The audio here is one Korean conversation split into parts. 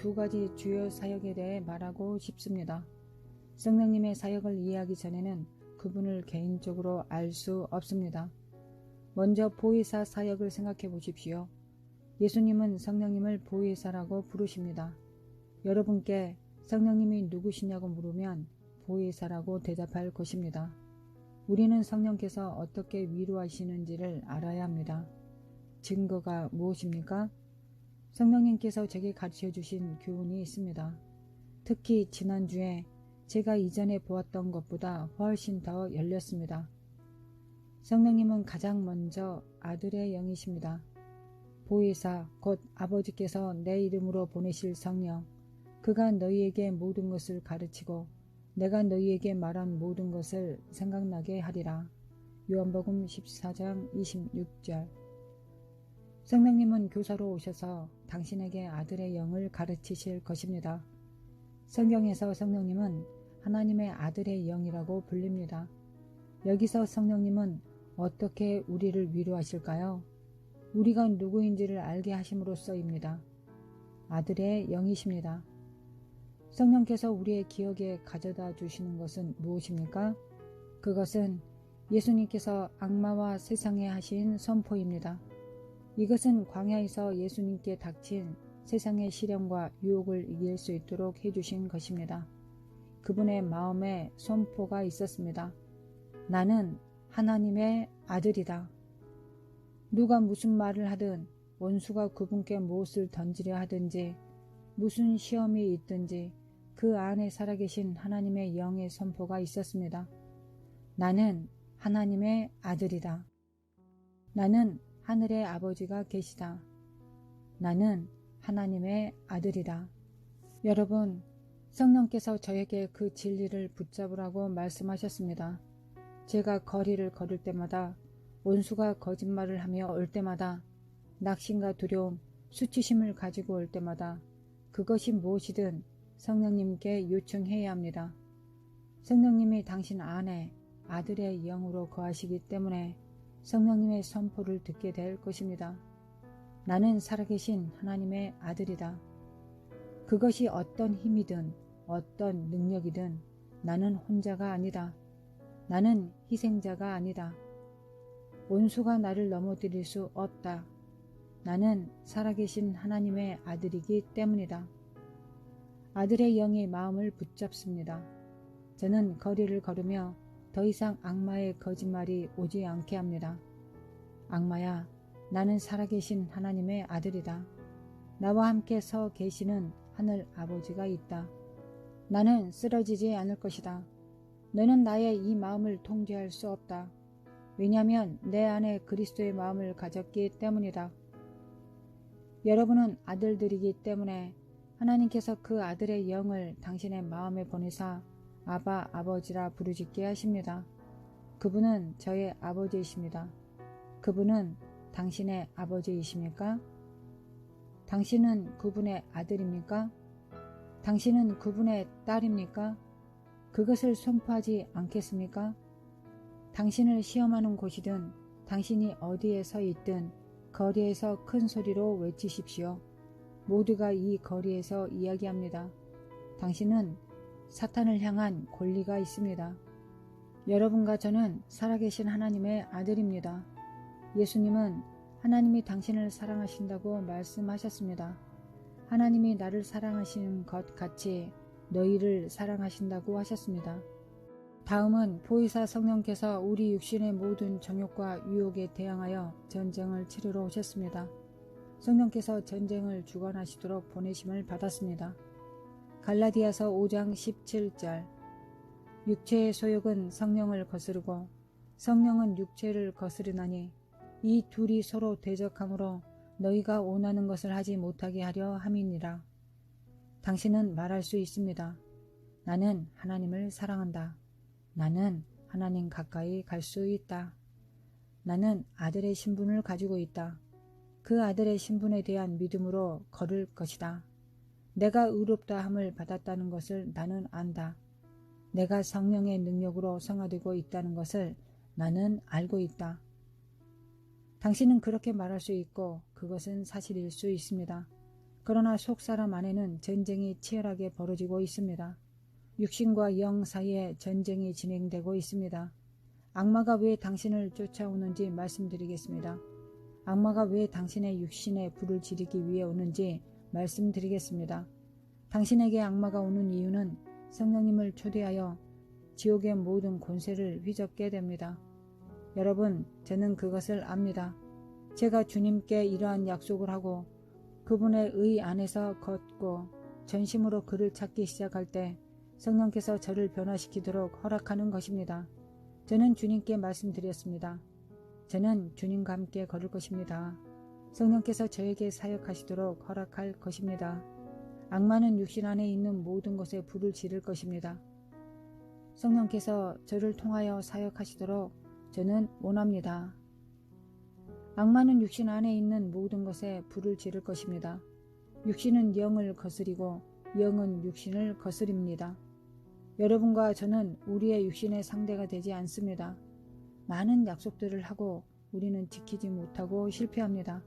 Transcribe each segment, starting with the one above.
두 가지 주요 사역에 대해 말하고 싶습니다. 성령님의 사역을 이해하기 전에는 그분을 개인적으로 알 수 없습니다. 먼저 보혜사 사역을 생각해 보십시오. 예수님은 성령님을 보혜사라고 부르십니다. 여러분께 성령님이 누구시냐고 물으면 보혜사라고 대답할 것입니다. 우리는 성령께서 어떻게 위로하시는지를 알아야 합니다. 증거가 무엇입니까? 성령님께서 제게 가르쳐 주신 교훈이 있습니다. 특히 지난주에 제가 이전에 보았던 것보다 훨씬 더 열렸습니다. 성령님은 가장 먼저 아들의 영이십니다. 보혜사 곧 아버지께서 내 이름으로 보내실 성령, 그가 너희에게 모든 것을 가르치고 내가 너희에게 말한 모든 것을 생각나게 하리라. 요한복음 14장 26절. 성령님은 교사로 오셔서 당신에게 아들의 영을 가르치실 것입니다. 성경에서 성령님은 하나님의 아들의 영이라고 불립니다. 여기서 성령님은 어떻게 우리를 위로하실까요? 우리가 누구인지를 알게 하심으로써입니다. 아들의 영이십니다. 성령께서 우리의 기억에 가져다 주시는 것은 무엇입니까? 그것은 예수님께서 악마와 세상에 하신 선포입니다. 이것은 광야에서 예수님께 닥친 세상의 시련과 유혹을 이길 수 있도록 해주신 것입니다. 그분의 마음에 선포가 있었습니다. 나는 하나님의 아들이다. 누가 무슨 말을 하든 원수가 그분께 무엇을 던지려 하든지 무슨 시험이 있든지 그 안에 살아계신 하나님의 영의 선포가 있었습니다. 나는 하나님의 아들이다. 나는 하늘의 아버지가 계시다. 나는 하나님의 아들이다. 여러분, 성령께서 저에게 그 진리를 붙잡으라고 말씀하셨습니다. 제가 거리를 걸을 때마다, 원수가 거짓말을 하며 올 때마다, 낙심과 두려움, 수치심을 가지고 올 때마다 그것이 무엇이든 성령님께 요청해야 합니다. 성령님이 당신 안에 아들의 영으로 거하시기 때문에 성령님의 선포를 듣게 될 것입니다. 나는 살아계신 하나님의 아들이다. 그것이 어떤 힘이든 어떤 능력이든 나는 혼자가 아니다. 나는 희생자가 아니다. 원수가 나를 넘어뜨릴 수 없다. 나는 살아계신 하나님의 아들이기 때문이다. 아들의 영이 마음을 붙잡습니다. 저는 거리를 걸으며 더 이상 악마의 거짓말이 오지 않게 합니다. 악마야, 나는 살아계신 하나님의 아들이다. 나와 함께 서 계시는 하늘 아버지가 있다. 나는 쓰러지지 않을 것이다. 너는 나의 이 마음을 통제할 수 없다. 왜냐하면 내 안에 그리스도의 마음을 가졌기 때문이다. 여러분은 아들들이기 때문에 하나님께서 그 아들의 영을 당신의 마음에 보내사 아바 아버지라 부르짖게 하십니다. 그분은 저의 아버지이십니다. 그분은 당신의 아버지이십니까? 당신은 그분의 아들입니까? 당신은 그분의 딸입니까? 그것을 선포하지 않겠습니까? 당신을 시험하는 곳이든 당신이 어디에 서 있든 거리에서 큰 소리로 외치십시오. 모두가 이 거리에서 이야기합니다. 당신은 사탄을 향한 권리가 있습니다. 여러분과 저는 살아계신 하나님의 아들입니다. 예수님은 하나님이 당신을 사랑하신다고 말씀하셨습니다. 하나님이 나를 사랑하시는 것 같이 너희를 사랑하신다고 하셨습니다. 다음은 보혜사 성령께서 우리 육신의 모든 정욕과 유혹에 대항하여 전쟁을 치르러 오셨습니다. 성령께서 전쟁을 주관하시도록 보내심을 받았습니다. 갈라디아서 5장 17절. 육체의 소욕은 성령을 거스르고 성령은 육체를 거스르나니 이 둘이 서로 대적하므로 너희가 원하는 것을 하지 못하게 하려 함이니라. 당신은 말할 수 있습니다. 나는 하나님을 사랑한다. 나는 하나님 가까이 갈 수 있다. 나는 아들의 신분을 가지고 있다. 그 아들의 신분에 대한 믿음으로 걸을 것이다. 내가 의롭다 함을 받았다는 것을 나는 안다. 내가 성령의 능력으로 성화되고 있다는 것을 나는 알고 있다. 당신은 그렇게 말할 수 있고 그것은 사실일 수 있습니다. 그러나 속사람 안에는 전쟁이 치열하게 벌어지고 있습니다. 육신과 영 사이에 전쟁이 진행되고 있습니다. 악마가 왜 당신을 쫓아오는지 말씀드리겠습니다. 악마가 왜 당신의 육신에 불을 지르기 위해 오는지 말씀드리겠습니다. 당신에게 악마가 오는 이유는 성령님을 초대하여 지옥의 모든 권세를 휘젓게 됩니다. 여러분, 저는 그것을 압니다. 제가 주님께 이러한 약속을 하고 그분의 의 안에서 걷고 전심으로 그를 찾기 시작할 때 성령께서 저를 변화시키도록 허락하는 것입니다. 저는 주님께 말씀드렸습니다. 저는 주님과 함께 걸을 것입니다. 성령께서 저에게 사역하시도록 허락할 것입니다. 악마는 육신 안에 있는 모든 것에 불을 지를 것입니다. 성령께서 저를 통하여 사역하시도록 저는 원합니다. 악마는 육신 안에 있는 모든 것에 불을 지를 것입니다. 육신은 영을 거스리고 영은 육신을 거스립니다. 여러분과 저는 우리의 육신의 상대가 되지 않습니다. 많은 약속들을 하고 우리는 지키지 못하고 실패합니다.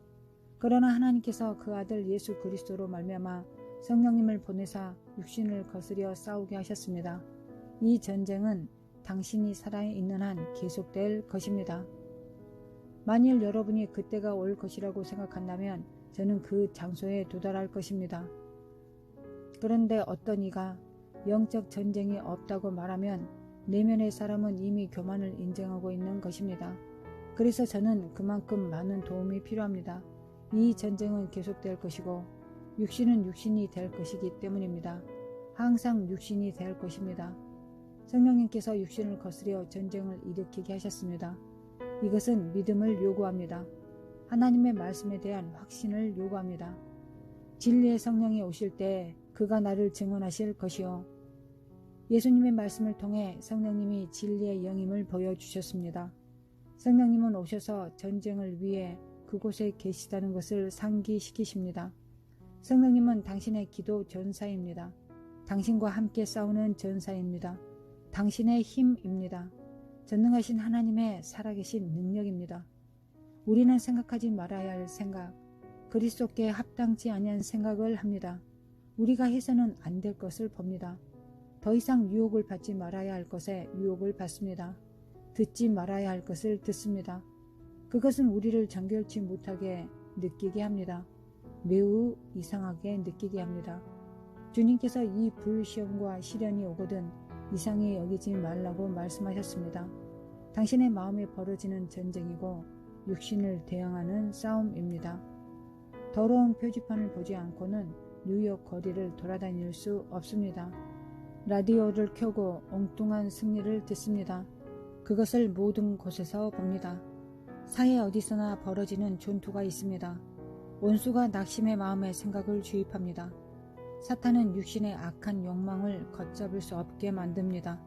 그러나 하나님께서 그 아들 예수 그리스도로 말미암아 성령님을 보내사 육신을 거스려 싸우게 하셨습니다. 이 전쟁은 당신이 살아있는 한 계속될 것입니다. 만일 여러분이 그때가 올 것이라고 생각한다면 저는 그 장소에 도달할 것입니다. 그런데 어떤 이가 영적 전쟁이 없다고 말하면 내면의 사람은 이미 교만을 인정하고 있는 것입니다. 그래서 저는 그만큼 많은 도움이 필요합니다. 이 전쟁은 계속될 것이고 육신은 육신이 될 것이기 때문입니다. 항상 육신이 될 것입니다. 성령님께서 육신을 거스려 전쟁을 일으키게 하셨습니다. 이것은 믿음을 요구합니다. 하나님의 말씀에 대한 확신을 요구합니다. 진리의 성령이 오실 때 그가 나를 증언하실 것이요. 예수님의 말씀을 통해 성령님이 진리의 영임을 보여주셨습니다. 성령님은 오셔서 전쟁을 위해 그곳에 계시다는 것을 상기시키십니다. 성령님은 당신의 기도 전사입니다. 당신과 함께 싸우는 전사입니다. 당신의 힘입니다. 전능하신 하나님의 살아계신 능력입니다. 우리는 생각하지 말아야 할 생각, 그리스도께 합당치 아니한 생각을 합니다. 우리가 해서는 안 될 것을 봅니다. 더 이상 유혹을 받지 말아야 할 것에 유혹을 받습니다. 듣지 말아야 할 것을 듣습니다. 그것은 우리를 정결치 못하게 느끼게 합니다. 매우 이상하게 느끼게 합니다. 주님께서 이 불시험과 시련이 오거든 이상히 여기지 말라고 말씀하셨습니다. 당신의 마음에 벌어지는 전쟁이고 육신을 대항하는 싸움입니다. 더러운 표지판을 보지 않고는 뉴욕 거리를 돌아다닐 수 없습니다. 라디오를 켜고 엉뚱한 승리를 듣습니다. 그것을 모든 곳에서 봅니다. 사회 어디서나 벌어지는 전투가 있습니다. 원수가 낙심의 마음에 생각을 주입합니다. 사탄은 육신의 악한 욕망을 걷잡을 수 없게 만듭니다.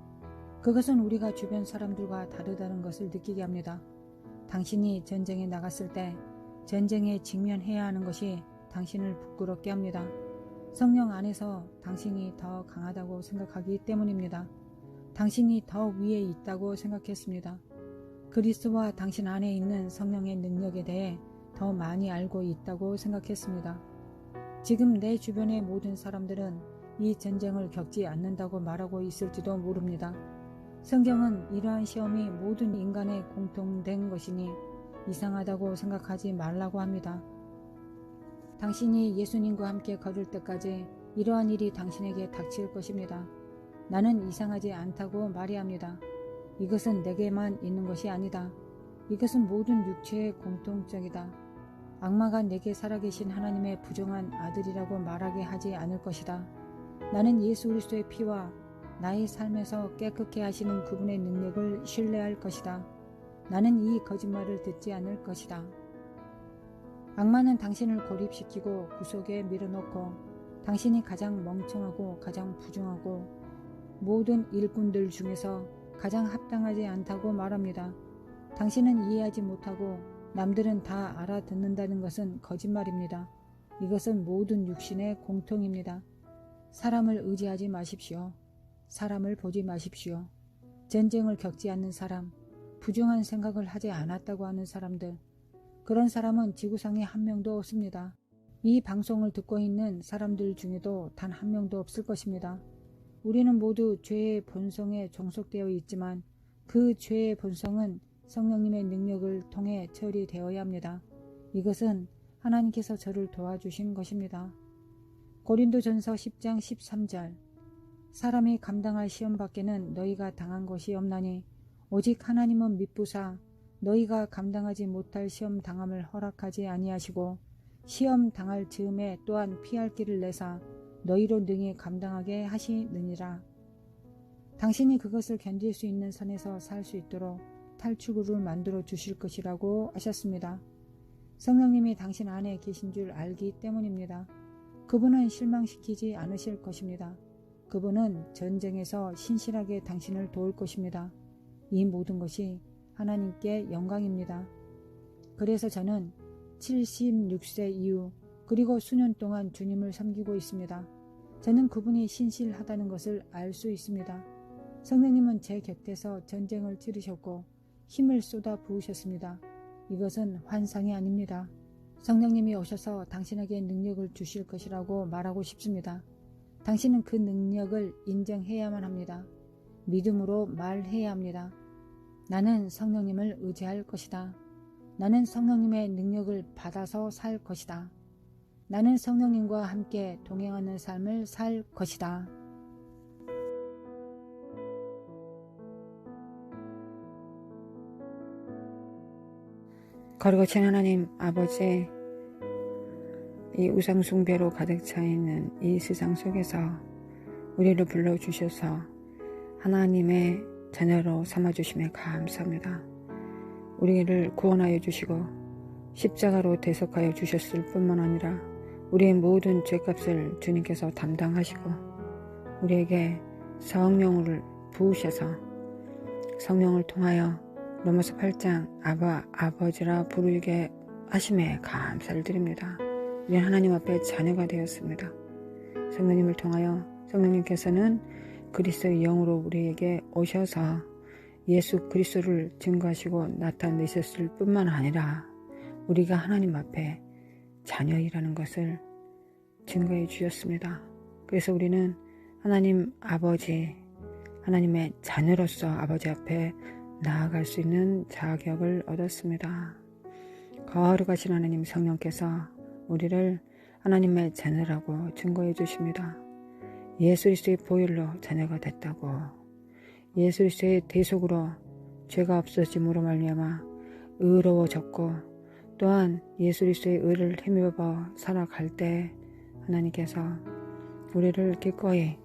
그것은 우리가 주변 사람들과 다르다는 것을 느끼게 합니다. 당신이 전쟁에 나갔을 때 전쟁에 직면해야 하는 것이 당신을 부끄럽게 합니다. 성령 안에서 당신이 더 강하다고 생각하기 때문입니다. 당신이 더 위에 있다고 생각했습니다. 그리스도와 당신 안에 있는 성령의 능력에 대해 더 많이 알고 있다고 생각했습니다. 지금 내 주변의 모든 사람들은 이 전쟁을 겪지 않는다고 말하고 있을지도 모릅니다. 성경은 이러한 시험이 모든 인간의 공통된 것이니 이상하다고 생각하지 말라고 합니다. 당신이 예수님과 함께 걸을 때까지 이러한 일이 당신에게 닥칠 것입니다. 나는 이상하지 않다고 말해야 합니다. 이것은 내게만 있는 것이 아니다. 이것은 모든 육체의 공통적이다. 악마가 내게 살아계신 하나님의 부정한 아들이라고 말하게 하지 않을 것이다. 나는 예수 그리스도의 피와 나의 삶에서 깨끗게 하시는 그분의 능력을 신뢰할 것이다. 나는 이 거짓말을 듣지 않을 것이다. 악마는 당신을 고립시키고 구속에 밀어넣고 당신이 가장 멍청하고 가장 부정하고 모든 일꾼들 중에서 가장 합당하지 않다고 말합니다. 당신은 이해하지 못하고 남들은 다 알아듣는다는 것은 거짓말입니다. 이것은 모든 육신의 공통입니다. 사람을 의지하지 마십시오. 사람을 보지 마십시오. 전쟁을 겪지 않는 사람, 부정한 생각을 하지 않았다고 하는 사람들, 그런 사람은 지구상에 한 명도 없습니다. 이 방송을 듣고 있는 사람들 중에도 단 한 명도 없을 것입니다. 우리는 모두 죄의 본성에 종속되어 있지만 그 죄의 본성은 성령님의 능력을 통해 처리되어야 합니다. 이것은 하나님께서 저를 도와주신 것입니다. 고린도전서 10장 13절 사람이 감당할 시험 밖에는 너희가 당한 것이 없나니 오직 하나님은 미쁘사 너희가 감당하지 못할 시험 당함을 허락하지 아니하시고 시험 당할 즈음에 또한 피할 길을 내사 너희로 능히 감당하게 하시느니라. 당신이 그것을 견딜 수 있는 선에서 살 수 있도록 탈출구를 만들어 주실 것이라고 하셨습니다. 성령님이 당신 안에 계신 줄 알기 때문입니다. 그분은 실망시키지 않으실 것입니다. 그분은 전쟁에서 신실하게 당신을 도울 것입니다. 이 모든 것이 하나님께 영광입니다. 그래서 저는 76세 이후 그리고 수년 동안 주님을 섬기고 있습니다. 저는 그분이 신실하다는 것을 알 수 있습니다. 성령님은 제 곁에서 전쟁을 치르셨고 힘을 쏟아 부으셨습니다. 이것은 환상이 아닙니다. 성령님이 오셔서 당신에게 능력을 주실 것이라고 말하고 싶습니다. 당신은 그 능력을 인정해야만 합니다. 믿음으로 말해야 합니다. 나는 성령님을 의지할 것이다. 나는 성령님의 능력을 받아서 살 것이다. 나는 성령님과 함께 동행하는 삶을 살 것이다. 거룩하신 하나님 아버지, 이 우상숭배로 가득 차 있는 이 세상 속에서 우리를 불러주셔서 하나님의 자녀로 삼아주심에 감사합니다. 우리를 구원하여 주시고 십자가로 대속하여 주셨을 뿐만 아니라 우리의 모든 죄값을 주님께서 담당하시고 우리에게 성령을 부으셔서 성령을 통하여 로마서 8장 아버지라 부르게 하심에 감사를 드립니다. 우리는 하나님 앞에 자녀가 되었습니다. 성령님을 통하여 성령님께서는 그리스도의 영으로 우리에게 오셔서 예수 그리스도를 증거하시고 나타내셨을 뿐만 아니라 우리가 하나님 앞에 자녀이라는 것을 증거해 주셨습니다. 그래서 우리는 하나님 아버지, 하나님의 자녀로서 아버지 앞에 나아갈 수 있는 자격을 얻었습니다. 거룩하신 하나님 성령께서 우리를 하나님의 자녀라고 증거해 주십니다. 예수 그리스도의 보혈로 자녀가 됐다고, 예수 그리스도의 대속으로 죄가 없어짐으로 말미암아 의로워졌고, 또한 예수 그리스도의 의를 힘입어 살아갈 때 하나님께서 우리를 기꺼이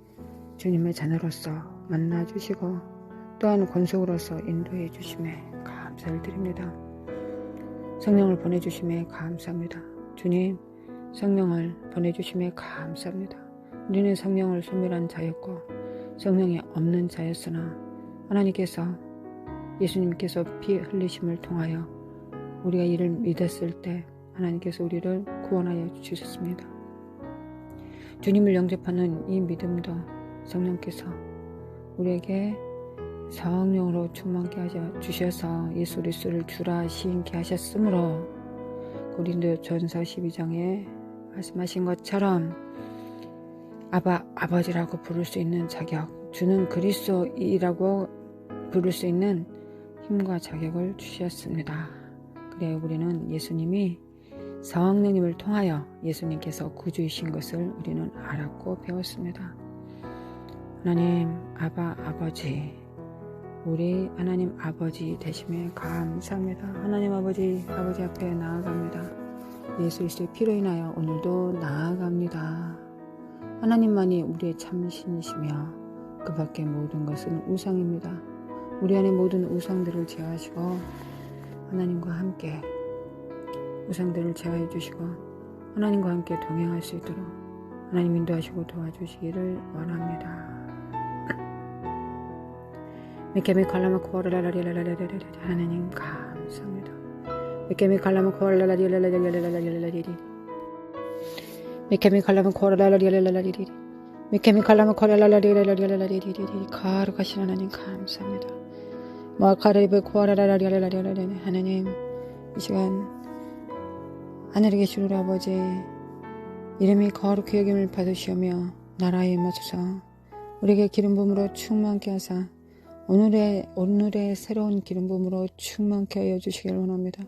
주님의 자녀로서 만나주시고 또한 권속으로서 인도해 주심에 감사를 드립니다. 성령을 보내주심에 감사합니다. 주님, 성령을 보내주심에 감사합니다. 우리는 성령을 소멸한 자였고 성령이 없는 자였으나 하나님께서 예수님께서 피 흘리심을 통하여 우리가 이를 믿었을 때 하나님께서 우리를 구원하여 주셨습니다. 주님을 영접하는 이 믿음도 성령께서 우리에게 성령으로 충만케 하셔 주셔서 예수 그리스도를 주라 시인케 하셨으므로 고린도전서 12장에 말씀하신 것처럼 아버지라고 부를 수 있는 자격, 주는 그리스도이라고 부를 수 있는 힘과 자격을 주셨습니다. 그래 우리는 예수님이 성령님을 통하여 예수님께서 구주이신 것을 우리는 알았고 배웠습니다. 하나님 아버지, 우리 하나님 아버지 되심에 감사합니다. 하나님 아버지 앞에 나아갑니다. 예수 그리스도의 피로 인하여 오늘도 나아갑니다. 하나님만이 우리의 참신이시며 그 밖의 모든 것은 우상입니다. 우리 안에 모든 우상들을 제하시고 하나님과 함께 우상들을 제하여 주시고 하나님과 함께 동행할 수 있도록 하나님 인도하시고 도와주시기를 원합니다. 하나님 감사합니다. 거룩하신 하나님 감사합니다. 하나님 이 시간 하늘에 계신 우리 아버지, 이름이 거룩히 여김을 받으시오며 나라에 임하소서. 우리에게 기름 부음으로 충만케 하사 오늘의 새로운 기름 부음으로 충만케 하여 주시길 원합니다.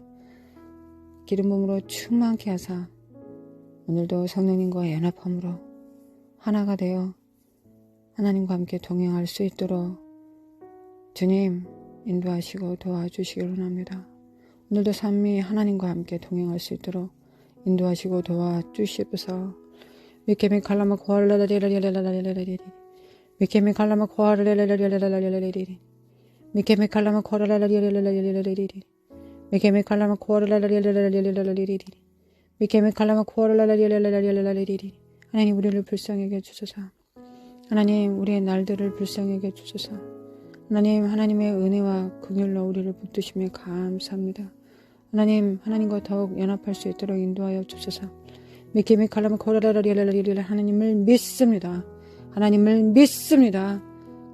기름 부음으로 충만케 하사 오늘도 성령님과 연합함으로 하나가 되어 하나님과 함께 동행할 수 있도록 주님 인도하시고 도와주시길 원합니다. 오늘도 삶이 하나님과 함께 동행할 수 있도록 인도하시고 도와주시옵소서. 미케미 칼라마 코알라라리라리라리라리라리리 미케미 칼라마 코알라라리라리라리라리리 미케미 칼라마 코알라라리라리라리라리리 미케미 칼라마 코알라라리라리라리라리리 미케미 칼라마 코알라라리라리라리라리리 하나님 우리를 불쌍히 여겨 주소서. 하나님 우리의 날들을 불쌍히 여겨 주소서. 하나님 하나님의 은혜와 긍휼로 우리를 붙드시며 감사합니다. 하나님과 더욱 연합할 수 있도록 인도하여 주소서. 미케미 칼라마 코라라리라리라 하나님을 믿습니다. 하나님을 믿습니다.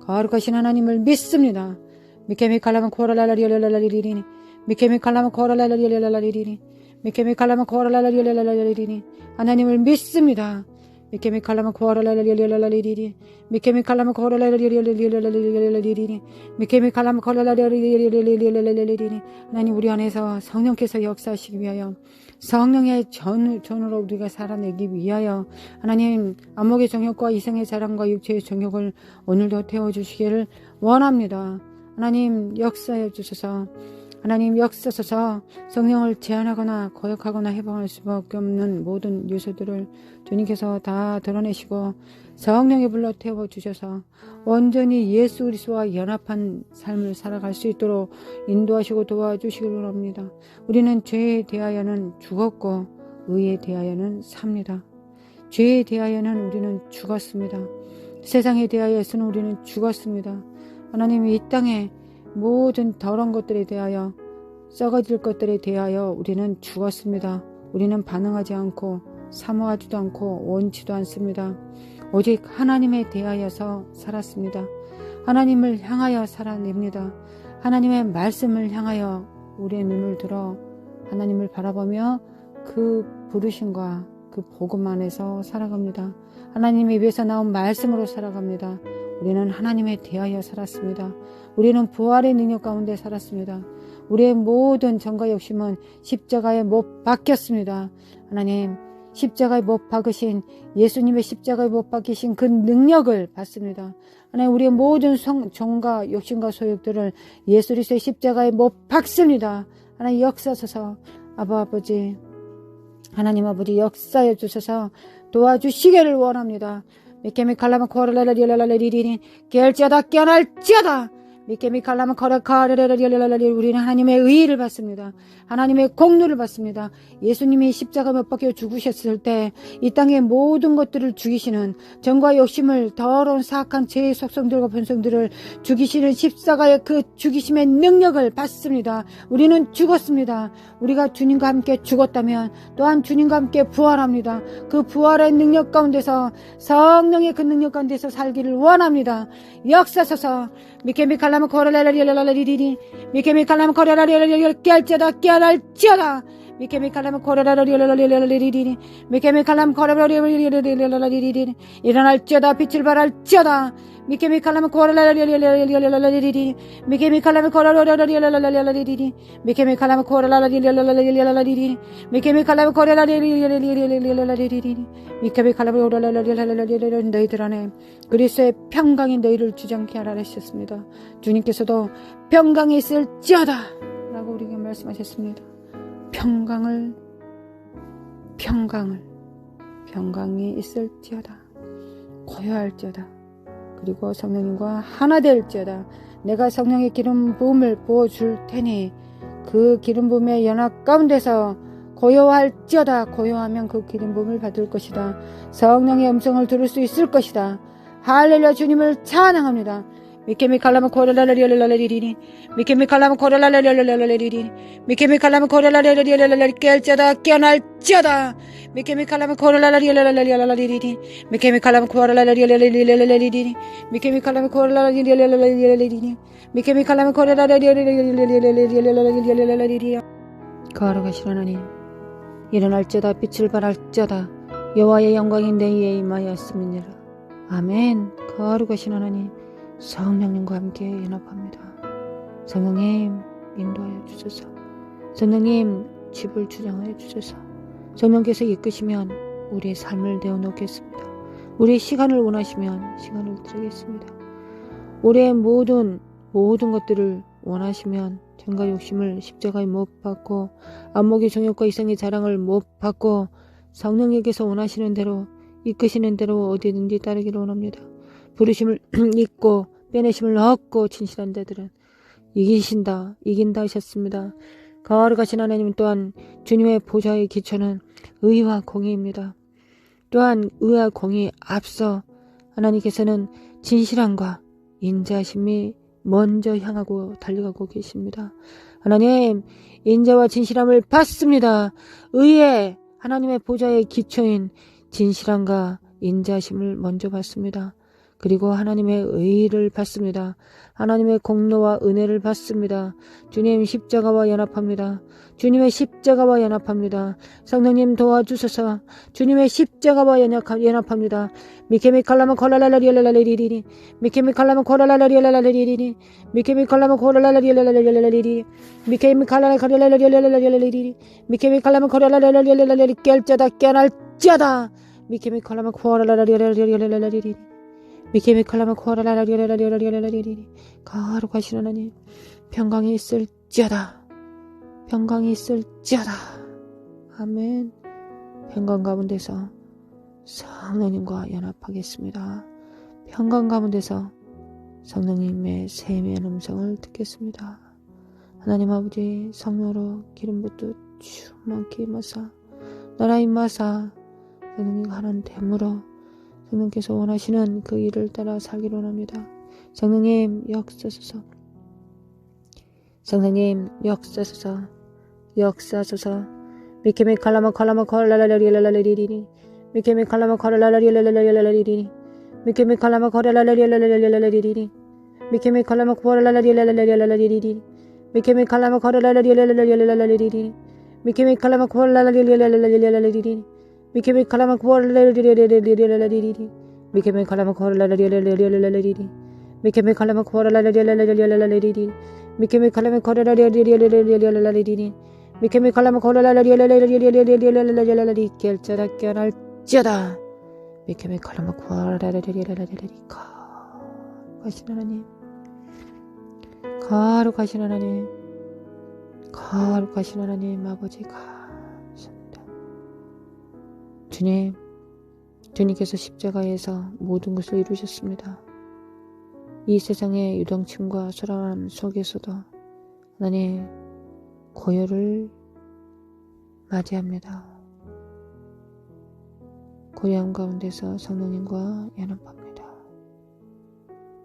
거룩하신 하나님을 믿습니다. 미케미 칼라마 코라라리라리라리리 미케미 칼라마 코라라리라리라리리 미케미 칼라마 코라라리라리라리리 하나님을 믿습니다. 미케미 칼라마 코라라리라리라리리 미케미 칼라마 코라라리라리라리리 미케미 칼라마 코라라리라리라리리 하나님 우리 안에서 성령께서 역사하시기 위하여 성령의 전으로 우리가 살아내기 위하여 하나님 안목의 정욕과 이성의 자랑과 육체의 정욕을 오늘도 태워주시기를 원합니다. 하나님 역사해 주소서. 하나님 역사소서. 성령을 제한하거나 거역하거나 해방할 수밖에 없는 모든 요소들을 주님께서 다 드러내시고 성령의 불로 태워주셔서 온전히 예수 그리스도와 연합한 삶을 살아갈 수 있도록 인도하시고 도와주시길 원합니다. 우리는 죄에 대하여는 죽었고 의에 대하여는 삽니다. 죄에 대하여는 우리는 죽었습니다. 세상에 대하여서는 우리는 죽었습니다. 하나님 이 땅에 모든 더러운 것들에 대하여 썩어질 것들에 대하여 우리는 죽었습니다. 우리는 반응하지 않고 사모하지도 않고 원치도 않습니다. 오직 하나님에 대하여서 살았습니다. 하나님을 향하여 살아냅니다. 하나님의 말씀을 향하여 우리의 눈을 들어 하나님을 바라보며 그 부르심과 그 복음 안에서 살아갑니다. 하나님의 입에서 나온 말씀으로 살아갑니다. 우리는 하나님에 대하여 살았습니다. 우리는 부활의 능력 가운데 살았습니다. 우리의 모든 정과 욕심은 십자가에 못 박혔습니다. 하나님 십자가에 못 박으신 예수님의 십자가에 못 박히신 그 능력을 받습니다. 하나님 우리의 모든 정과 욕심과 소욕들을 예수 그리스도의 십자가에 못 박습니다. 하나님 역사하소서. 아버지 하나님 아버지 역사해 주셔서 도와주시기를 원합니다. 미케미 칼라마 코라라라리라라리리 깨알지어다 깨어날지어다 미케미 칼라마 코라카라라리라라리 우리는 하나님의 의의를 받습니다. 하나님의 공로를 받습니다. 예수님이 십자가 못 박혀 죽으셨을 때 이 땅의 모든 것들을 죽이시는 정과 욕심을 더러운 사악한 죄의 속성들과 본성들을 죽이시는 십자가의 그 죽이심의 능력을 받습니다. 우리는 죽었습니다. 우리가 주님과 함께 죽었다면 또한 주님과 함께 부활합니다. 그 부활의 능력 가운데서 성령의 그 능력 가운데서 살기를 원합니다. 역사소서. 미케미 칼라마 코라라라리라라리리 미케미 칼라마 코라라라리라리 깨알지어다 깨어날지어다 미케미 칼라마 코라라라리라라리리 미케미 칼라마 코라라라리라라리리 일어날지어다 빛을 발할지어다 미케미 칼라마 코라라라리라라리리 미케미 칼라마 코라라라리라라리리 미케미 칼라마 코라라라리라라리리 미케미 칼라마 코라라라리라라리리 미케미 칼라마 코라라라리라라리리 너희들 안에 그리스도의 평강이 너희를 주장케 하라 하셨습니다. 주님께서도 평강이 있을지어다 라고 우리에게 말씀하셨습니다. 평강이 있을지어다 고요할지어다 그리고 성령님과 하나 될지어다 내가 성령의 기름 부음을 부어줄 테니 그 기름 부음의 연합 가운데서 고요할지어다 고요하면 그 기름 부음을 받을 것이다. 성령의 음성을 들을 수 있을 것이다. 할렐루야 주님을 찬양합니다. 미케미 칼라마 코라라라리라라리리 미케미 칼라마 코라라라리라라리리 미케미 칼라마 코라라라리라라리 깨알지어다 깨어날지어다 미케미 칼라마 코라라라리라라리리 미케미 칼라마 코라라라리라라리리 미케미 칼라마 코라라라리라라리리 미케미 칼라마 코라라라리라라리리 거룩하신 하나님 일어날지어다 빛을 발할지어다 여호와의 영광이 내 위에 임하였음이니라. 아멘. 거룩하신 하나님, 성령님과 함께 연합합니다. 성령님 인도하여 주소서. 성령님 집을 주장하여 주소서. 성령께서 이끄시면 우리의 삶을 내어놓겠습니다. 우리의 시간을 원하시면 시간을 드리겠습니다. 우리의 모든 것들을 원하시면 정과 욕심을 십자가에 못 받고 안목의 정욕과 이성의 자랑을 못 받고 성령에게서 원하시는 대로 이끄시는 대로 어디든지 따르기를 원합니다. 부르심을 잊고 빼내심을 얻고 진실한 자들은 이긴다 하셨습니다. 거룩하신 하나님 또한 주님의 보좌의 기초는 의와 공의입니다. 또한 의와 공의 앞서 하나님께서는 진실함과 인자심이 먼저 향하고 달려가고 계십니다. 하나님, 인자와 진실함을 받습니다. 의의 하나님의 보좌의 기초인 진실함과 인자심을 먼저 받습니다. 그리고 하나님의 의를 받습니다. 하나님의 공로와 은혜를 받습니다. 주님 십자가와 연합합니다. 주님의 십자가와 연합합니다. 성령님 도와주소서. 주님의 십자가와 연합합니다. 미케미 칼라마 콜라라리엘라리리리 미케미 칼라마 콜라라리엘라리리리 미케미 칼라마 콜라라리엘라리리리 미케미 칼라마 콜라라리엘라리리리 미케미 칼라마 콜라라리엘라리리 깰자다 깨날자다 미케미 칼라마 콜라라리엘라리리리 미케미 칼라마 콜라라리엘라리리리 거룩하신 하나님 평강이 있을지어다. 평강이 있을지어다. 아멘. 평강 가운데서 성령님과 연합하겠습니다. 평강 가운데서 성령님의 세미한 음성을 듣겠습니다. 하나님 아버지 성령으로 기름 붓듯 충만케 임하사 나라 임하사 성령님 하는 됨으로 성령께서 원하시는 그 일을 따라 살기를 원합니다. 성령님 역사소서. 성령님 역사소서. 미케미 칼라마 콜라라리엘라리리리 미케미 칼라마 콜라라리엘라리리리 미케미 칼라마 콜라라리엘라리리리 미케미 칼라마 콜라라리엘라리리리 미케미 칼라마 콜라라리엘라리리리 미케미 칼라마 콜라라리엘라리리리 미케미 칼라마 콜라라리엘라리리리 미케미 칼라마 콜라라리엘라리리리 미케미 칼라마 콜라라리엘라리리리 미케미 칼라마 콜라라리엘라리리리 미케미 칼라마 콜라라리엘라리리리 깰자다 깨날자다 미케미 칼라마 콜라라리엘라리리리 거룩하신 하나님 거룩하신 하나님 거룩하신 하나님 아버지 감사합니다. 주님께서 십자가에서 모든 것을 이루셨습니다. 이 세상의 유동침과 소란함 속에서도 하나님 고요를 맞이합니다. 고요함 가운데서 성령님과 연합합니다.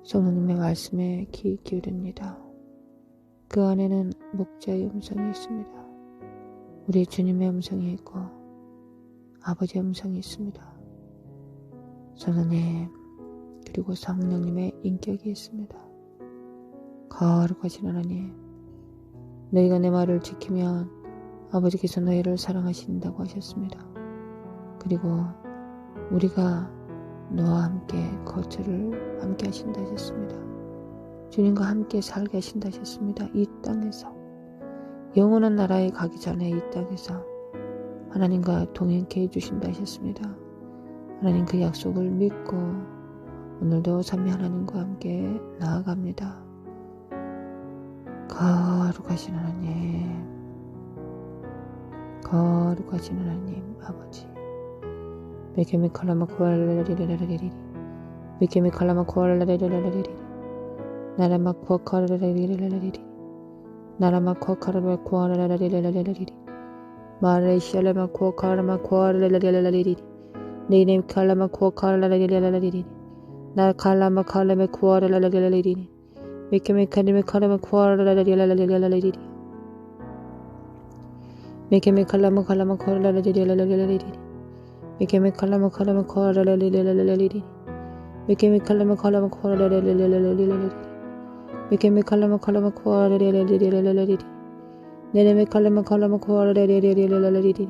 성령님의 말씀에 귀 기울입니다. 그 안에는 목자의 음성이 있습니다. 우리 주님의 음성이 있고 아버지의 음성이 있습니다. 성령님 그리고 성령님의 인격이 있습니다. 거룩하신 하나님, 너희가 내 말을 지키면 아버지께서 너희를 사랑하신다고 하셨습니다. 그리고 우리가 너와 함께 거처를 함께 하신다 하셨습니다. 주님과 함께 살게 하신다 하셨습니다. 이 땅에서 영원한 나라에 가기 전에 이 땅에서 하나님과 동행케 해주신다 하셨습니다. 하나님 그 약속을 믿고 오늘도 삼위 하나님과 함께 나아갑니다. 거룩하신 하나님, 거룩하신 하나님 아버지, 미케미 칼라마 코알라리리리리리 미케미 칼라마 코알라리리리리리 나라마 코알라리리리리리 나라마 코알라리리리리리 마레시알라마 코알라리리리리 네네 칼라마 코알라리리리리 나 칼라마 칼라마 코알라리리리리 미케미 칼라마 코알라리리리리 미케미 칼라마 코알라리리리리 미케미 칼라마 코알라리리리리 미케미 칼라마 코알라리리리리 미케미 칼라마 코알라리리리리 네네 칼라마 코알라리리리리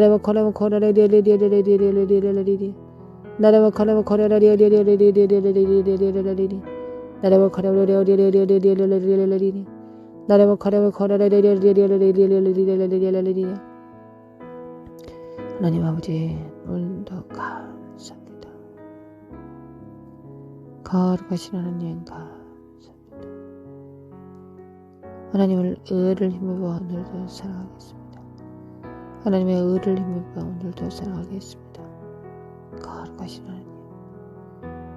나레바 코레바 코레레리리리리리리리리리리리 나레바 코레바 코레레리리리리리리리리리리리 나레바 코레레리리리리리리리리리 나레바 코레바 코레레리리리리리리리리리리 하나님 아버지 오늘도 감사합니다. 거룩하신 하나님 감사합니다. 하나님을 의를 힘입어 오늘도 살아가겠습니다. 하나님의 의를 힘입어 오늘도 살아가겠습니다. 거룩하신 하나님,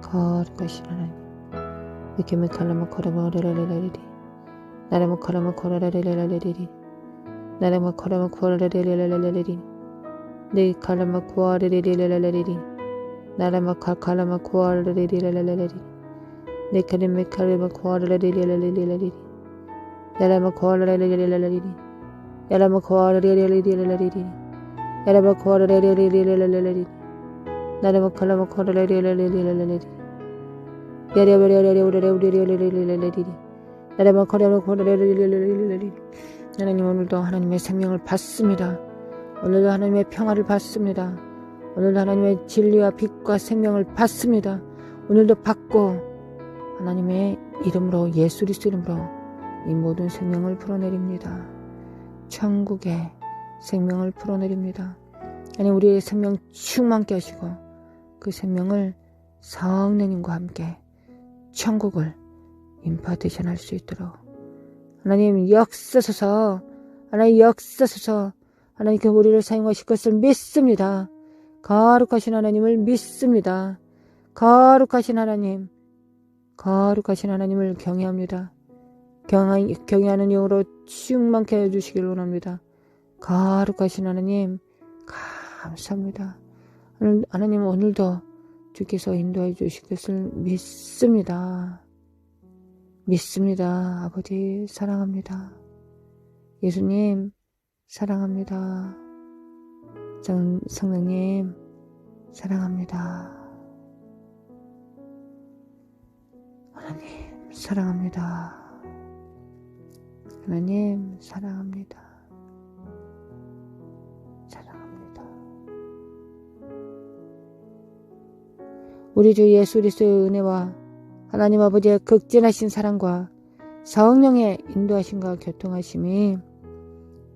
거룩하신 하나님, 이렇게 칼라마 코라마 레레레레리, 나라마 코라마 코라레레레레리, 나라마 코라마 코라레레레레리, 네 칼라마 코아레레레레레리, 나라마 칼라마 코아레레레레레리, 네 칼라마 코아레레레레레리, 나라마 코아레레레레레리, 나라마 코아레레레레레리, 나라마 코아레레레레레리, 나라마 칼라마 코아레레레레레리, 하나님 오늘도 하나님의 생명을 받습니다. 오늘도 하나님의 평화를 받습니다. 오늘도 하나님의 진리와 빛과 생명을 받습니다. 오늘도 받고 하나님의 이름으로 예수 그리스도 이름으로 이 모든 생명을 풀어내립니다. 천국의 생명을 풀어내립니다. 하나님 우리의 생명 충만케 하시고 그 생명을 성령님과 함께 천국을 임파티션 할 수 있도록 하나님 역사소서, 하나님 역사소서, 하나님께 우리를 사용하실 것을 믿습니다. 거룩하신 하나님을 믿습니다. 거룩하신 하나님, 거룩하신 하나님을 경외합니다. 경외하는 영으로 충만케 해주시길 원합니다. 거룩하신 하나님 감사합니다. 하나님 오늘도 주께서 인도해 주실 것을 믿습니다. 믿습니다. 아버지 사랑합니다. 예수님 사랑합니다. 성령님 사랑합니다. 하나님 사랑합니다. 하나님 사랑합니다. 사랑합니다. 우리 주 예수 그리스도의 은혜와 하나님 아버지의 극진하신 사랑과 성령의 인도하심과 교통하심이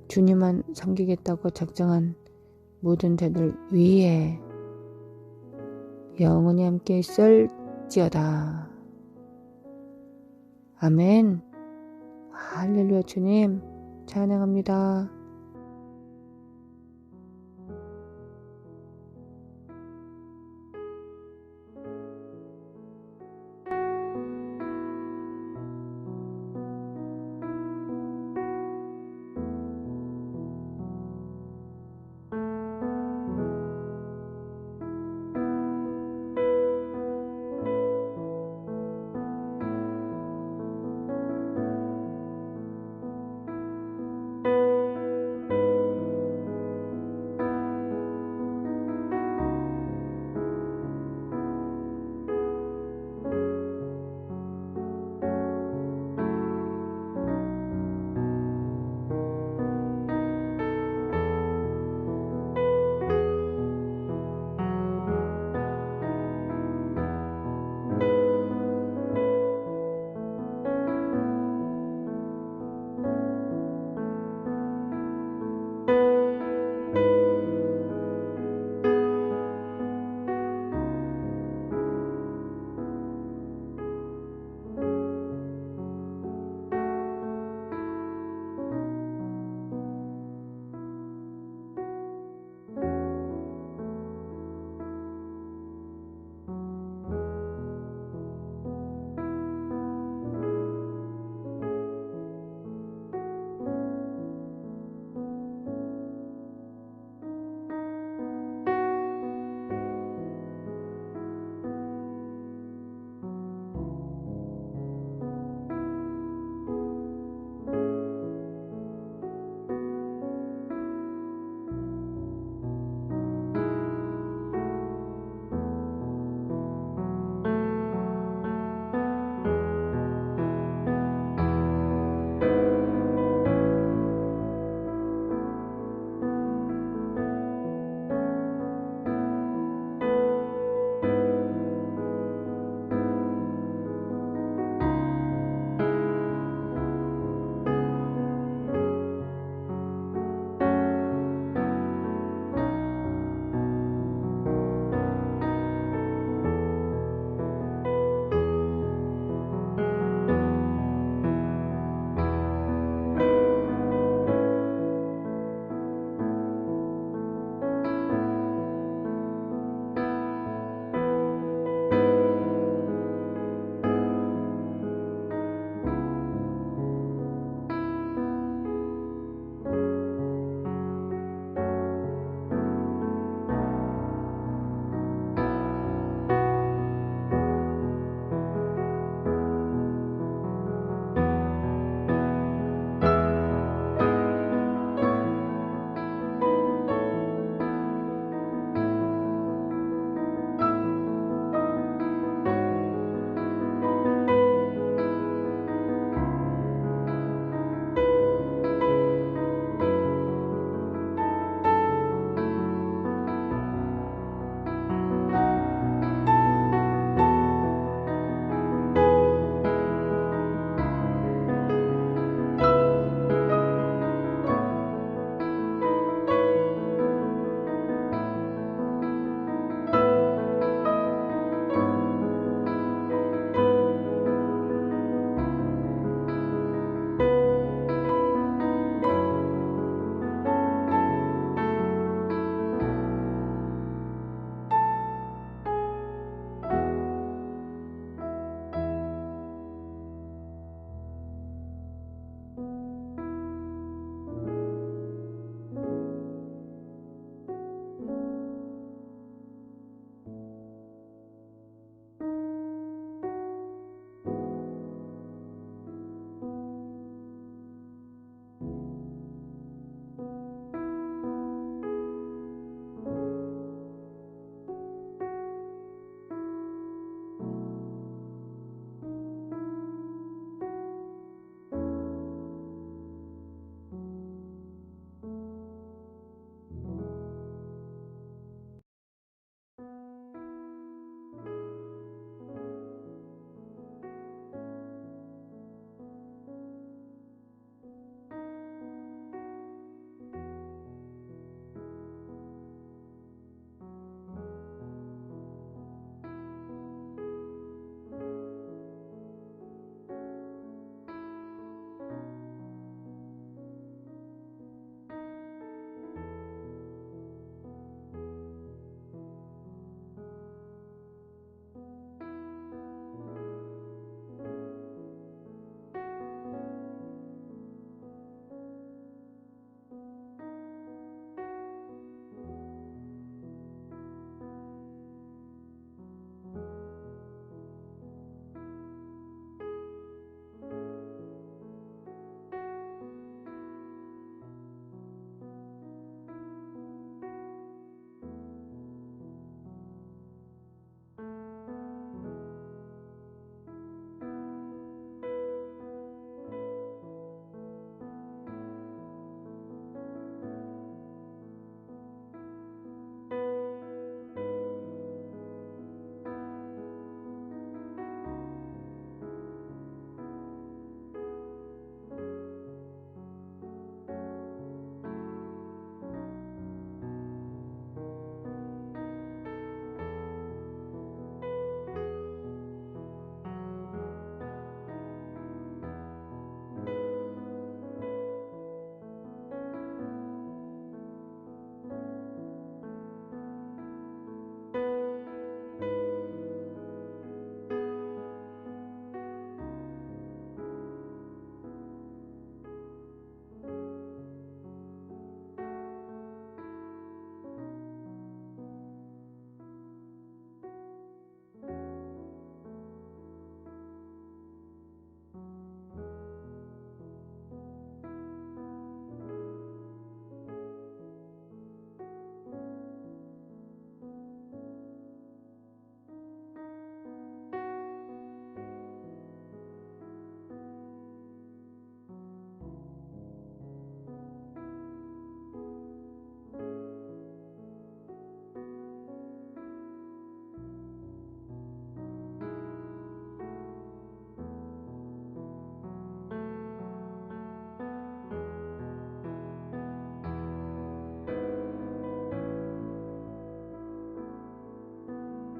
주님만 섬기겠다고 작정한 모든 자들 위에 영원히 함께 있을지어다. 아멘. 할렐루야. 주님 찬양합니다.